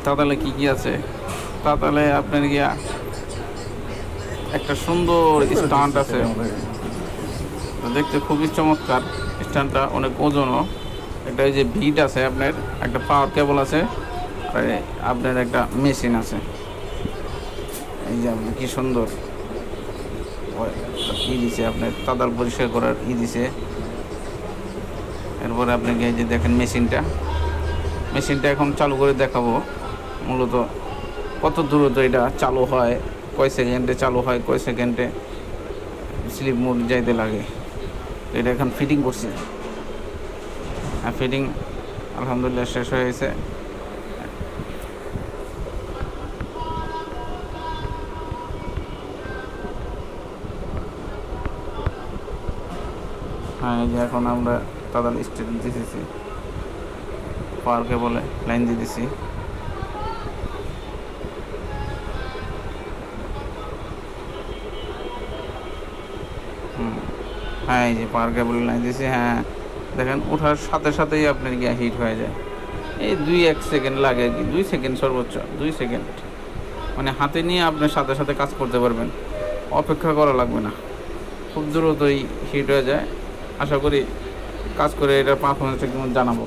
তাতালে কি কি আছে? তাতালে আপনার গিয়া একটা সুন্দর স্ট্যান্ড আছে, দেখতে খুবই চমৎকার। স্ট্যান্ডটা অনেক ওজনও। একটা এই যে ভিট আছে, আপনার একটা পাওয়ার কেবল আছে, আর আপনার একটা মেশিন আছে। এই যে আপনি কি সুন্দর দিছে, আপনার তাতাল পরিষ্কার করার দিছে। এরপরে আপনাকে এই যে দেখেন মেশিনটা এখন চালু করে দেখাবো। মূলত কত দ্রুত এটা চালু হয়, কয় সেকেন্ডে চালু হয়, কয় সেকেন্ডে স্লিপ মোড যাইতে লাগে। তো এটা এখন ফিটিং করছি, আর ফিটিং আলহামদুলিল্লাহ শেষ হয়ে গেছে। হ্যাঁ, এই যে এখন আমরা তাদের স্টেট দিতেছি, পাওয়ার কেবলে লাইন দিয়ে দিছি। হ্যাঁ, এই যে পাওয়ার কেবল লাইন দিয়েছি। হ্যাঁ, দেখেন ওঠার সাথে সাথেই আপনার গিয়ে হিট হয়ে যায়। এই 2-1 সেকেন্ড লাগে আর কি, 2 সেকেন্ড, সর্বোচ্চ 2 সেকেন্ড। মানে হাতে নিয়ে আপনার সাথে সাথে কাজ করতে পারবেন, অপেক্ষা করা লাগবে না, খুব দ্রুতই হিট হয়ে যায়। আশা করি কাজ করে এটার পারফরমেন্সটা কেমন জানাবো।